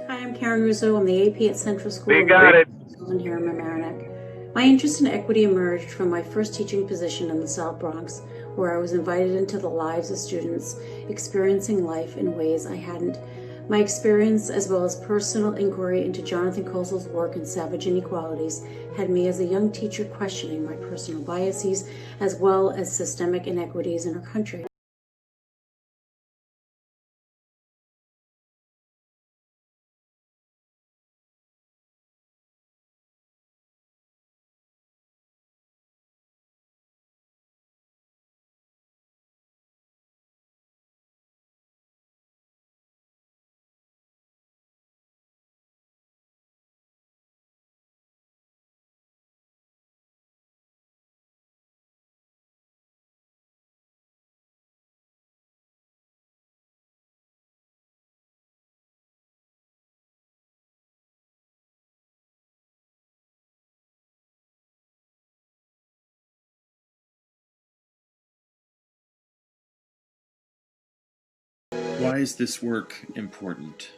Hi, I'm Karen Russo. I'm the AP at Central School We got it. Here in Mamaroneck. My interest in equity emerged from my first teaching position in the South Bronx, where I was invited into the lives of students experiencing life in ways I hadn't. My experience, as well as personal inquiry into Jonathan Kosel's work in Savage Inequalities, had me as a young teacher questioning my personal biases as well as systemic inequities in our country. Why is this work important?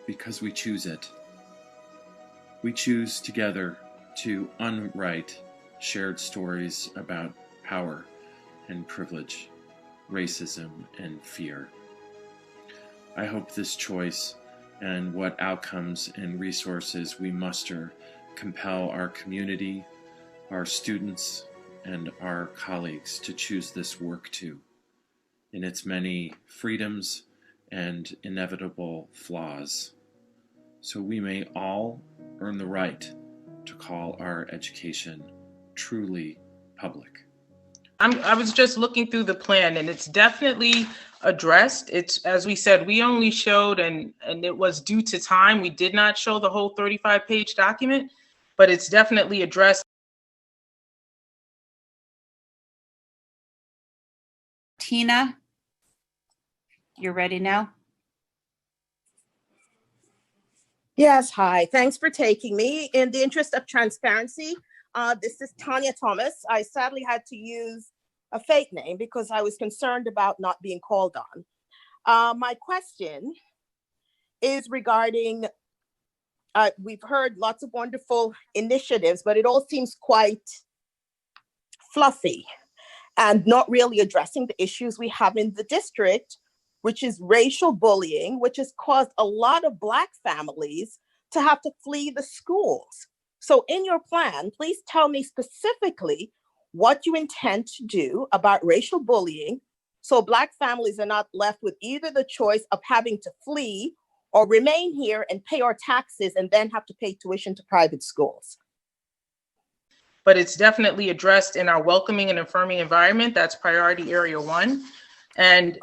Because we choose it. We choose together to unwrite shared stories about power and privilege, racism and fear. I hope this choice and what outcomes and resources we muster compel our community, our students, and our colleagues to choose this work too, in its many freedoms and inevitable flaws, so we may all earn the right to call our education truly public. I was just looking through the plan, and it's definitely addressed. It's, as we said, we only showed, and it was due to time, we did not show the whole 35-page document, but it's definitely addressed. Tina, you're ready now? Yes, hi. Thanks for taking me. In the interest of transparency, this is Tanya Thomas. I sadly had to use a fake name because I was concerned about not being called on. My question is regarding, we've heard lots of wonderful initiatives, but it all seems quite fluffy and not really addressing the issues we have in the district, which is racial bullying, which has caused a lot of Black families to have to flee the schools. So in your plan, please tell me specifically what you intend to do about racial bullying so Black families are not left with either the choice of having to flee or remain here and pay our taxes and then have to pay tuition to private schools. But it's definitely addressed in our welcoming and affirming environment. That's priority area 1. And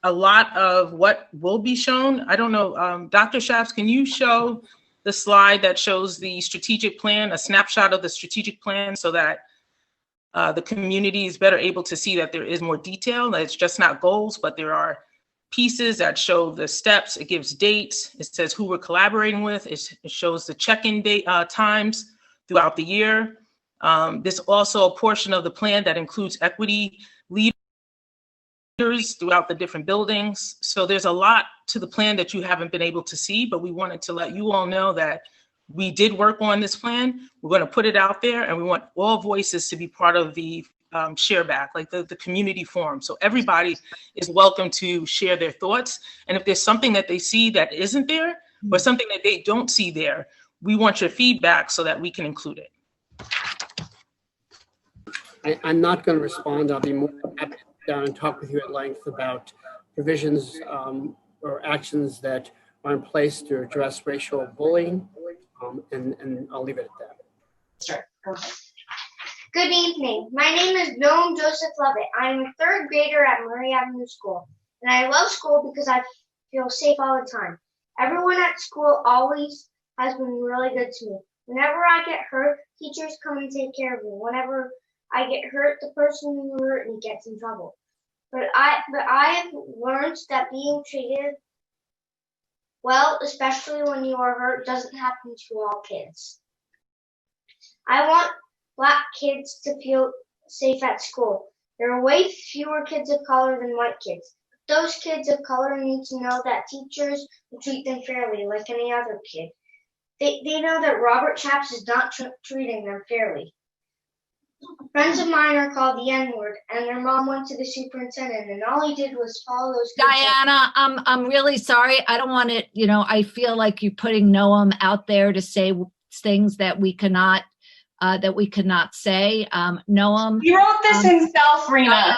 a lot of what will be shown, I don't know, Dr. Shafts, can you show the slide that shows the strategic plan, a snapshot of the strategic plan, so that the community is better able to see that there is more detail, that it's just not goals, but there are pieces that show the steps. It gives dates. It says who we're collaborating with. It shows the check-in date times throughout the year. There's also a portion of the plan that includes equity leaders throughout the different buildings. So there's a lot to the plan that you haven't been able to see, but we wanted to let you all know that we did work on this plan. We're going to put it out there, and we want all voices to be part of the share back, like the community forum. So everybody is welcome to share their thoughts. And if there's something that they see that isn't there, or something that they don't see there, we want your feedback so that we can include it. I'm not going to respond. I'll be more happy to sit down and talk with you at length about provisions or actions that are in place to address racial bullying, and I'll leave it at that. Sure. Go ahead. Good evening. My name is Noam Joseph Lovett. I'm a 3rd grader at Murray Avenue School, and I love school because I feel safe all the time. Everyone at school always has been really good to me. Whenever I get hurt, teachers come and take care of me. Whenever I get hurt, the person who hurt me gets in trouble. But I've learned that being treated well, especially when you are hurt, doesn't happen to all kids. I want Black kids to feel safe at school. There are way fewer kids of color than white kids. Those kids of color need to know that teachers will treat them fairly like any other kid. They know that Robert Chaps is not treating them fairly. Friends of mine are called the N-word, and their mom went to the superintendent, and all he did was follow those kids. Diana, I'm really sorry. I don't want to, I feel like you're putting Noam out there to say things that we cannot say. Noam. He wrote this himself, Rena. Diana,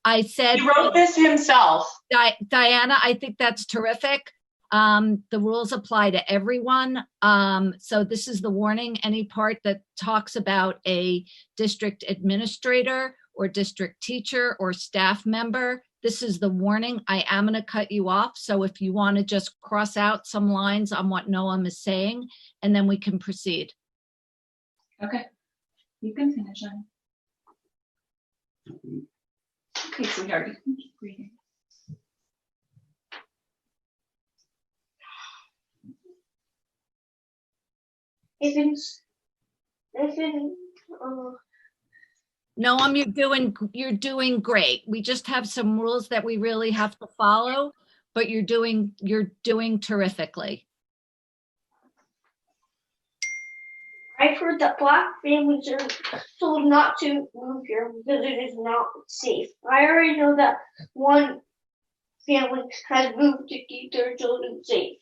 I said. He wrote this himself. Diana, I think that's terrific. The rules apply to everyone. So this is the warning. Any part that talks about a district administrator or district teacher or staff member, this is the warning. I am going to cut you off. So if you want to just cross out some lines on what Noam is saying, and then we can proceed. Okay, you can finish on. Okay, sweetheart, you can keep reading. Noam, you're doing great. We just have some rules that we really have to follow, but you're doing terrifically. I've heard that Black families are told not to move here because it is not safe. I already know that one family has moved to keep their children safe.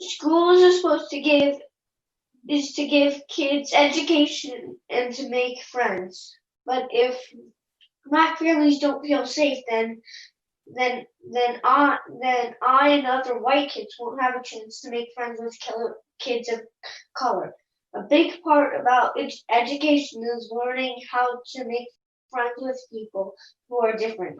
Schools are supposed to give kids education and to make friends. But if Black families don't feel safe, then I and other white kids won't have a chance to make friends with kids of color. A big part about education is learning how to make friends with people who are different.